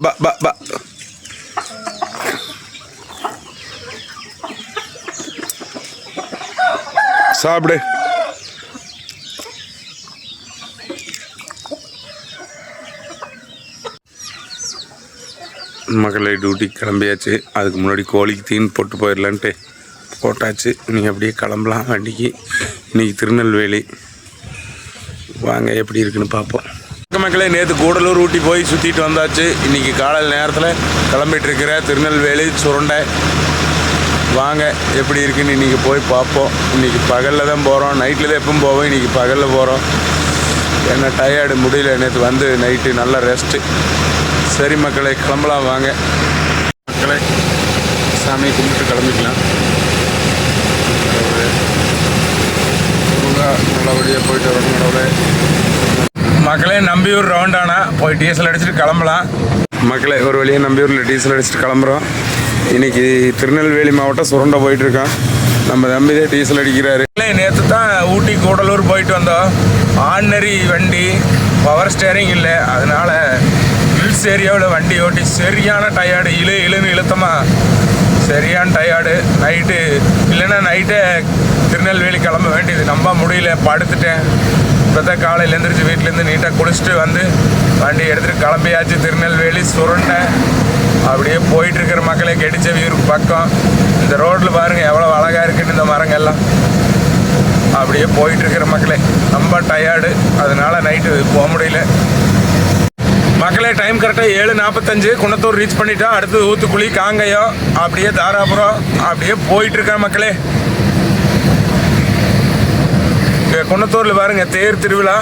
பா பா பா சாப்பிடு. மக்களை டியூட்டிக்கு கிளம்பியாச்சு. அதுக்கு முன்னாடி கோழிக்கு தீன் போட்டு போயிடலான்ட்டு போட்டாச்சு. நீங்கள் அப்படியே கிளம்பலாம் வண்டிக்கு. இன்றைக்கி திருநெல்வேலி, வாங்க எப்படி இருக்குன்னு பார்ப்போம். மக்களே, நேற்று கூடலூர் ஊட்டி போய் சுற்றிட்டு வந்தாச்சு. இன்றைக்கி காலையில் நேரத்தில் கிளம்பிட்டுருக்கிற திருநெல்வேலி சுரண்டை. வாங்க எப்படி இருக்குன்னு இன்றைக்கி போய் பார்ப்போம். இன்றைக்கி பகலில் தான் போகிறோம், நைட்டில் தான் எப்பவும் போவோம். இன்றைக்கி பகலில் போகிறோம். என்ன டயர்டு, முடியல. நேற்று வந்து நைட்டு நல்ல ரெஸ்ட்டு. சரி மக்களை, கிளம்பலாம் வாங்க. மக்களை, சாமியை கும்பிட்டு கிளம்பிக்கலாம். நல்லபடியாக போயிட்டு வரணுங்களோட மக்களே. நம்பியூர் ரவுண்டானா போய் டீசல் அடிச்சுட்டு கிளம்பலாம். மக்களை, ஒரு வழியாக நம்பியூரில் டீசல் அடிச்சுட்டு கிளம்புறோம். இன்றைக்கி திருநெல்வேலி மாவட்டம் சுரண்டை போயிட்டுருக்கோம். நம்ம தம்பிதே டீசல் அடிக்கிறாரு. நேற்று தான் ஊட்டி கூடலூர் போயிட்டு வந்தோம். ஆர்டினரி வண்டி, பவர் ஸ்டேரிங் இல்லை. அதனால் ஹில்ஸ் ஏரியாவில் வண்டி ஓட்டி சரியான டயர்டு. இழுன்னு இழுத்தமாக சரியான டயர்டு. நைட்டு இல்லைன்னா நைட்டே திருநெல்வேலி கிளம்ப வேண்டியது. நம்ப முடியல, படுத்துட்டேன். இப்போ தான் காலையில் எழுந்திரிச்சு வீட்டிலேருந்து நீட்டாக குளிச்சுட்டு வந்து வண்டி எடுத்துகிட்டு கிளம்பியாச்சு. திருநெல்வேலி சுரண்டை அப்படியே போயிட்டுருக்கிற மக்களே. கெடிச்சவியூருக்கு பக்கம் இந்த ரோட்டில் பாருங்கள் எவ்வளோ அழகாக இருக்குன்னு இந்த மரங்கள்லாம். அப்படியே போயிட்டுருக்கிற மக்களே. ரொம்ப டயர்டு, அதனால் நைட்டு போக முடியல. மக்களே, டைம் கரெக்டாக 7:45 குன்னத்தூர் ரீச் பண்ணிட்டோம். அடுத்தது ஊத்துக்குழி, காங்கயம், அப்படியே தாராபுரம் அப்படியே போயிட்டுருக்கேன் மக்களே. குன்னத்தூரில் பாருங்கள் தேர் திருவிழா.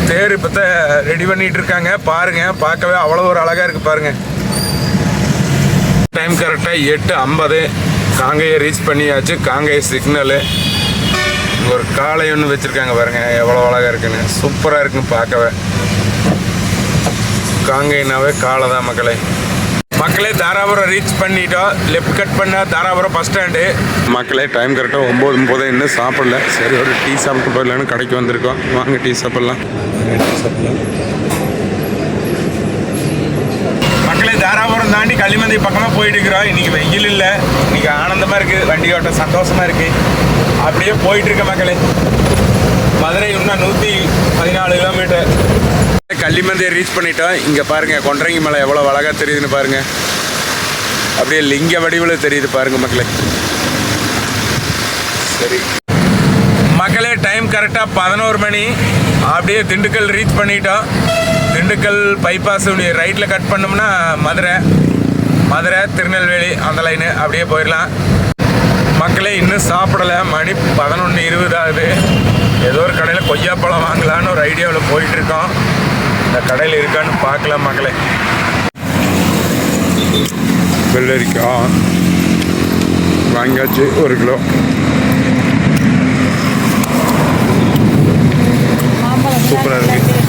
தேர் இப்போ தான் ரெடி பண்ணிகிட்டு இருக்காங்க. பாருங்கள், பார்க்கவே அவ்வளோ ஒரு அழகாக இருக்குது பாருங்கள். டைம் கரெக்டாக 8:50 காங்கயம் ரீச் பண்ணியாச்சு. காங்கயம் சிக்னலு ஒரு காளை ஒன்று வச்சுருக்காங்க பாருங்கள், எவ்வளோ அழகாக இருக்குன்னு. சூப்பராக இருக்குன்னு பார்க்கவே. காங்கைனாவே காளை தான் மக்களே. மக்களே, தாராபுரம் ரீச் பண்ணிட்டோம். லெஃப்ட் கட் பண்ணால் தாராபுரம் பஸ் ஸ்டாண்டு. மக்களே, டைம் கரெக்டாக 9:30 இன்னும் சாப்பிடல. சரி, ஒரு டீ சாப்பிட்டு போயிடலான்னு கடைக்கு வந்திருக்கோம். வாங்க டீ சாப்பிட்லாம். மக்களே, தாராபுரம் தாண்டி களிமந்தை பக்கமாக போயிட்டு இருக்கிறோம். இன்றைக்கி வெயில் இல்லை, இன்றைக்கி ஆனந்தமாக இருக்குது. வண்டி ஓட்ட சந்தோஷமாக இருக்குது. அப்படியே போயிட்டுருக்க மக்களே. மதுரை இன்னும் 114 கிலோமீட்டர். களிமந்தையை ரீச் பண்ணிட்டோம். இங்கே பாருங்கள், கொண்டரங்கி மலை எவ்வளோ அழகாக தெரியுதுன்னு பாருங்கள். அப்படியே லிங்க வடிவில் தெரியுது பாருங்கள் மக்களே. சரி மக்களே, டைம் கரெக்டாக 11 மணி. அப்படியே திண்டுக்கல் ரீச் பண்ணிட்டோம். திண்டுக்கல் பைபாஸ் ரைட்டில் கட் பண்ணோம்னா மதுரை திருநெல்வேலி அந்த லைனு அப்படியே போயிடலாம். மக்களே, இன்னும் சாப்பிடலை. மணி 11:20 ஆகுது. ஏதோ ஒரு கடையில் கொய்யாப்பழம் வாங்கலான்னு ஒரு ஐடியாவில் போயிட்டுருக்கோம். இந்த கடையில் இருக்கான்னு பார்க்கலாம் மக்களே. வெள்ளரிக்காய் வாங்கியாச்சு 1 கிலோ. சூப்பராக இருக்குது.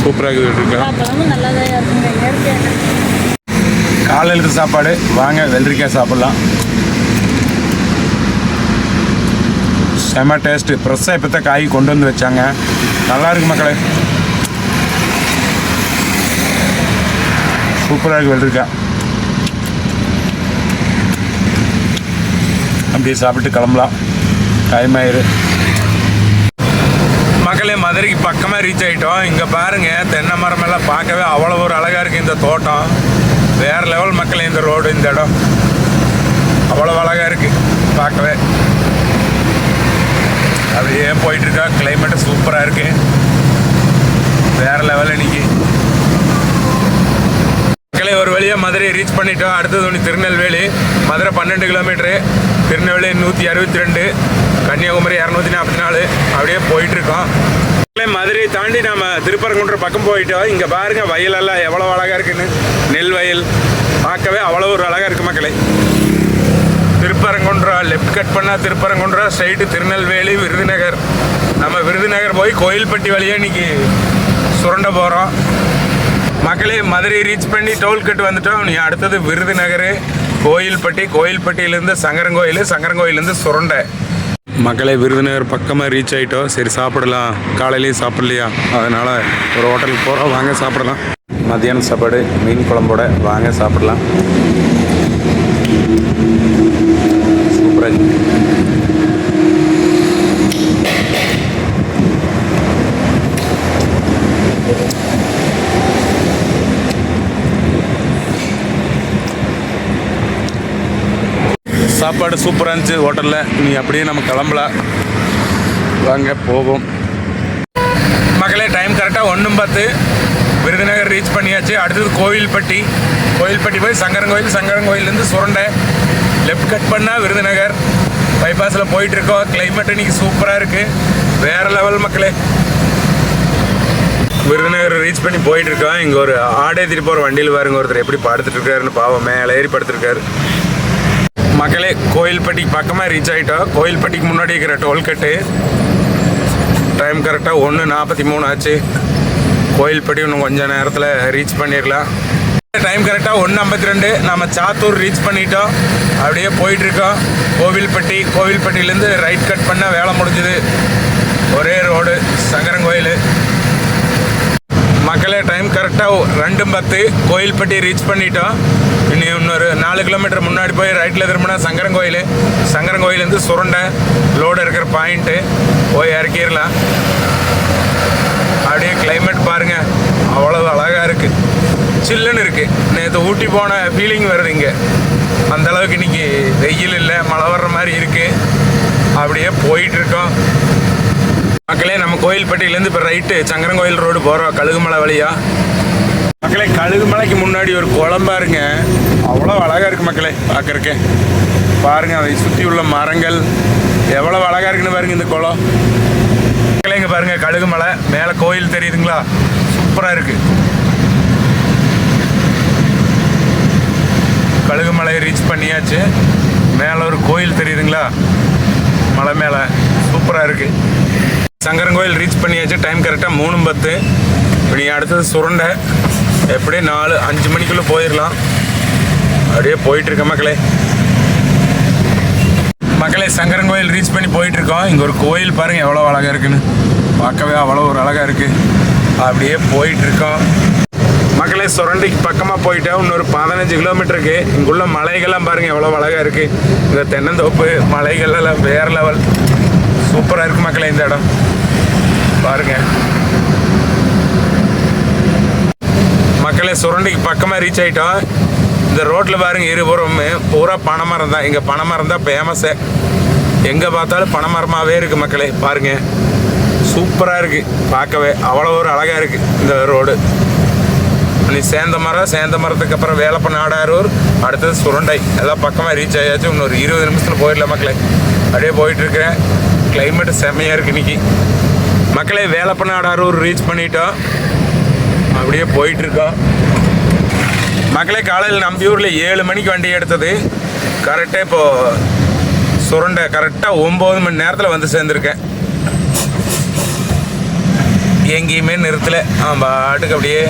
சூப்பராக இருக்குது. காலையில் சாப்பாடு. வாங்க வெள்ளரிக்காய் சாப்பிட்லாம். செம டேஸ்ட்டு. ஃப்ரெஷ்ஷாக இப்போ தான் காய் கொண்டு வந்து வச்சாங்க. நல்லா இருக்கு மக்களே. சூப்பராக இருக்குது வெள்ளரிக்காய். அப்படியே சாப்பிட்டு கிளம்பலாம். டைம் ஆயிரு மக்களே. மதுரைக்கு பக்கமாக ரீச் ஆகிட்டோம். இங்கே பாருங்கள், தென்னை மரமெல்லாம் பார்க்கவே அவ்வளோ ஒரு அழகாக இருக்குது. இந்த தோட்டம் வேறு லெவல் மக்களே. இந்த ரோடு, இந்த இடம் அவ்வளோ அழகாக இருக்குது பார்க்கவே. அப்படியே போயிட்டுருக்கா. கிளைமேட்டு சூப்பராக இருக்குது. வேறு லெவல் இன்னைக்கு மக்களே. ஒரு வழியாக மதுரையை ரீச் பண்ணிட்டோம். அடுத்தது ஒன்று திருநெல்வேலி. மதுரை 12 கிலோமீட்ரு, திருநெல்வேலி 162, கன்னியாகுமரி 244. அப்படியே போயிட்டுருக்கோம். மதுரையை தாண்டி நம்ம திருப்பரங்குன்றம் பக்கம் போயிட்டோம். இங்கே பாருங்கள், வயலெல்லாம் எவ்வளோ அழகாக இருக்குன்னு. நெல் வயல் பார்க்கவே அவ்வளோ ஒரு அழகாக இருக்குது மக்களே. திருப்பரங்குன்றம் லெஃப்ட் கட் பண்ணால் திருப்பரங்குன்றம், ஸ்ட்ரைட்டு திருநெல்வேலி, விருதுநகர். நம்ம விருதுநகர் போய் கோயில்பட்டி வழியாக இன்றைக்கி சுரண்டை போகிறோம் மக்களே. மதுரை ரீச் பண்ணி டோல்கட் வந்துட்டோம். நீ அடுத்தது விருதுநகர், கோயில்பட்டி, கோயில்பட்டியிலேருந்து சங்கரங்கோயில், சங்கரங்கோயிலேருந்து சுரண்டை. மக்களே, விருதுநகர் பக்கமாக ரீச் ஆகிட்டோம். சரி சாப்பிடலாம். காலையிலையும் சாப்பிட்லையா, அதனால் ஒரு ஹோட்டலுக்கு போகிறோம். வாங்க சாப்பிடலாம். மதியானம் சாப்பாடு மீன் குழம்போட வாங்க சாப்பிடலாம். சூப்பராக சாப்பாடு சூப்பராக இருந்துச்சு ஹோட்டலில். நீ அப்படியே நம்ம கிளம்பலாம், வாங்க போவோம். மக்களே டைம் கரெக்டாக 1:10 விருதுநகர் ரீச் பண்ணியாச்சு. அடுத்தது கோவில்பட்டி போய் சங்கரங்கோயிலேருந்து சுரண்டை லெஃப்ட் கட் பண்ணால் விருதுநகர் பைபாஸில் போயிட்டுருக்கோம். கிளைமேட் இன்னைக்கு சூப்பராக இருக்குது, வேறு லெவல் மக்களே. விருதுநகர் ரீச் பண்ணி போயிட்டுருக்கோம். இங்கே ஒரு ஆடே திருப்பி போகிற வண்டியில் பாருங்க, ஒருத்தர் எப்படி படுத்துட்ருக்காருன்னு பாவம், மேலே ஏறி படுத்துருக்காரு. மக்களே கோயில்பட்டிக்கு பக்கமாக ரீச் ஆகிட்டோம். கோயில்பட்டிக்கு முன்னாடி இருக்கிற டோல்கட்டு டைம் கரெக்டாக 1:43 ஆச்சு. கோயில்பட்டி இன்னும் கொஞ்சம் நேரத்தில் ரீச் பண்ணிடலாம். டைம் கரெக்டாக 1:52 நம்ம சாத்தூர் ரீச் பண்ணிட்டோம். அப்படியே போயிட்டுருக்கோம். கோவில்பட்டியிலேருந்து ரைட் கட் பண்ணால் வேலை முடிஞ்சுது. ஒரே ரோடு சங்கரங்கோயில். மக்களே டைம் கரெக்டாக 2:10 கோயில்பட்டி ரீச் பண்ணிட்டோம். இன்னொரு 4 கிலோமீட்டர் முன்னாடி போய் ரைட்டில் திரும்பினா சங்கரங்கோயிலேருந்து சுரண்டை லோடு இருக்கிற பாயிண்ட்டு போய் இறக்கிடலாம். அப்படியே கிளைமேட் பாருங்கள், அவ்வளோ அழகாக இருக்குது, சில்லுன்னு இருக்குது. நேற்று ஊட்டி போன ஃபீலிங் வருது இங்கே. அந்தளவுக்கு இன்றைக்கி வெயில் இல்லை, மழை வர்ற மாதிரி இருக்குது. அப்படியே போயிட்டுருக்கோம் மக்களே. நம்ம கோயில்பட்டியிலேருந்து இப்போ ரைட்டு சங்கரங்கோயில் ரோடு போகிறோம் கழுகுமலை வழியாக. மக்களே கழுகுமலைக்கு முன்னாடி ஒரு குளம் பாருங்க, அவ்வளோ அழகாக இருக்குது மக்களே பார்க்குறக்கு. பாருங்கள் அதை சுற்றி உள்ள மரங்கள் எவ்வளோ அழகாக இருக்குன்னு பாருங்கள் இந்த குளம். மக்களே இங்கே பாருங்கள் கழுகுமலை, மேலே கோயில் தெரியுதுங்களா, சூப்பராக இருக்குது. கழுகுமலை ரீச் பண்ணியாச்சு. மேலே ஒரு கோயில் தெரியுதுங்களா, மலை மேலே சூப்பராக இருக்குது. சங்கரங்கோயில் ரீச் பண்ணியாச்சு. டைம் கரெக்டாக 3:10. இப்போ நீங்கள் அடுத்தது சுரண்டை எப்படியே 4-5 மணிக்குள்ளே போயிடலாம். அப்படியே போயிட்டுருக்க மக்களே சங்கரங்கோயில் ரீச் பண்ணி போயிட்டுருக்கோம். இங்கே ஒரு கோயில் பாருங்கள் எவ்வளோ அழகாக இருக்குன்னு, பார்க்கவே அவ்வளோ ஒரு அழகாக இருக்குது. அப்படியே போயிட்டுருக்கோம் மக்களே. சுரண்டைக்கு பக்கமாக போயிட்டோம். இன்னொரு 15 கிலோமீட்டருக்கு. இங்குள்ள மலைகள்லாம் பாருங்கள் எவ்வளோ அழகாக இருக்குது. இந்த தென்னந்தோப்பு மலைகள்லாம் வேறு லெவல் சூப்பராக இருக்குது மக்களே. இந்த இடம் பாருங்கள் மக்களே. சுரண்டைக்கு பக்கமாக ரீச் ஆகிட்டோம். இந்த ரோட்டில் பாருங்கள் இருபுறமே பூரா பனைமரம் தான். இங்கே பனைமரம் தான் ஃபேமஸ்ஸு. எங்கே பார்த்தாலும் பனைமரமாகவே இருக்குது மக்களே. பாருங்கள் சூப்பராக இருக்குது, பார்க்கவே அவ்வளோ ஒரு அழகாக இருக்குது இந்த ரோடு. நீ சேந்த மரத்துக்கு அப்புறம் வேலப்ப நாடாரூர், அடுத்தது சுரண்டை எல்லாம் பக்கமாக ரீச் ஆகியாச்சு. இன்னொரு 20 நிமிஷத்தில் போயிடலாம் மக்களே. அப்படியே போயிட்டுருக்கிறேன். கிளைமேட்டு செம்மையாக இருக்குது இன்றைக்கி மக்களே. வேலப்ப நாடாரூர் ரீச் பண்ணிட்டோம். அப்படியே போயிட்டுருக்கோம் மக்களே. காலையில் நம்பியூரில் 7 மணிக்கு வண்டி எடுத்தது. கரெக்டாக இப்போது சுரண்டை கரெக்டாக 9 மணி நேரத்தில் வந்து சேர்ந்துருக்கேன். எங்கேயுமே நிறுத்தலை, பாட்டுக்கு அப்படியே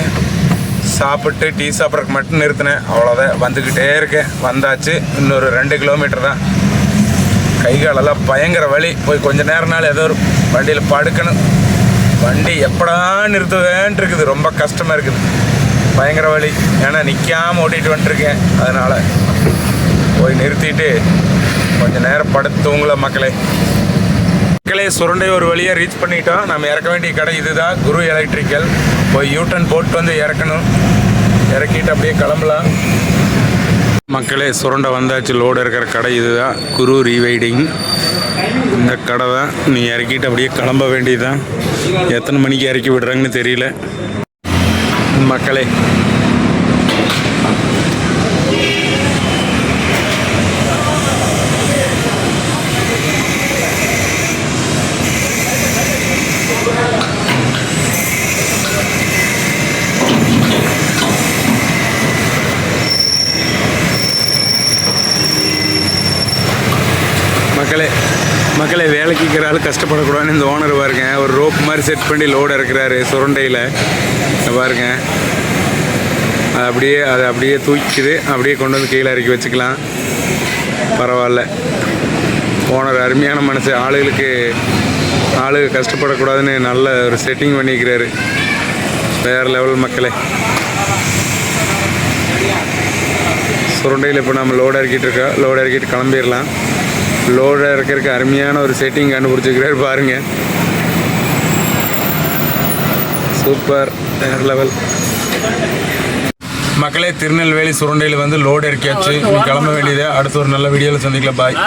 சாப்பிட்டு டீ சாப்பிட்றதுக்கு மட்டும் நிறுத்தினேன், அவ்வளோதான். வந்துக்கிட்டே இருக்கேன். வந்தாச்சு. இன்னொரு 2 கிலோமீட்டர் தான். கை காலெல்லாம் பயங்கர வலி. போய் கொஞ்சம் நேரம்னால ஏதோ ஒரு வண்டியில் படுக்கணும். வண்டி எப்படா நிறுத்துவேன் இருக்குது, ரொம்ப கஷ்டமாக இருக்குது, பயங்கர வலி. ஏன்னா நிற்காமல் ஓட்டிகிட்டு வந்துட்டுருக்கேன். அதனால் போய் நிறுத்திட்டு கொஞ்சம் நேரம் படுத்து தூங்கல மக்களே. சுரண்டை ஒரு வழியாக ரீச் பண்ணிட்டோம். நம்ம இறக்க வேண்டிய கடை இதுதான், குரு எலக்ட்ரிக்கல். போய் யூட்டன் போட்டு வந்து இறக்கணும். இறக்கிட்டு அப்படியே கிளம்பலாம் மக்களே. சுரண்டை வந்தாச்சு. லோடு இருக்கிற கடை இதுதான், குரு ரீவைடிங். இந்த கடை தான். நீ இறக்கிட்டு அப்படியே கிளம்ப வேண்டியதுதான். எத்தனை மணிக்கு இறக்கி விடுறாங்கன்னு தெரியல மக்களே. மக்களே வேலைக்கு இருக்கிற ஆள் கஷ்டப்படக்கூடாதுன்னு இந்த ஓனர் பாருங்க, ஒரு ரோப் மாதிரி செட் பண்ணி லோடு இறக்குறாரு சுரண்டையில் பாருங்க. அதை அப்படியே தூக்கிக்குது, அப்படியே கொண்டு வந்து கீழே இறக்கி வச்சுக்கலாம். பரவாயில்ல, ஓனர் அருமையான மனசு. ஆளுங்க கஷ்டப்படக்கூடாதுன்னு நல்ல ஒரு செட்டிங் பண்ணிக்கிறாரு. வேறு லெவல் மக்களே. சுரண்டையில் இப்போ நம்ம லோடு இறக்கிட்டு இருக்கோம். லோடு இறக்கிட்டு கிளம்பிடலாம். லோடு இறக்கிறதுக்கு அருமையான ஒரு செட்டிங் கண்டுபிடிச்சிக்கிறாரு பாருங்க. சூப்பர், வேறு லெவல். மக்களே, திருநெல்வேலி சுரண்டையில் வந்து லோடு இறக்கியாச்சு. நீ கிளம்ப வேண்டியது. அடுத்து ஒரு நல்ல வீடியோவில் சந்திக்கலாம். பாய்.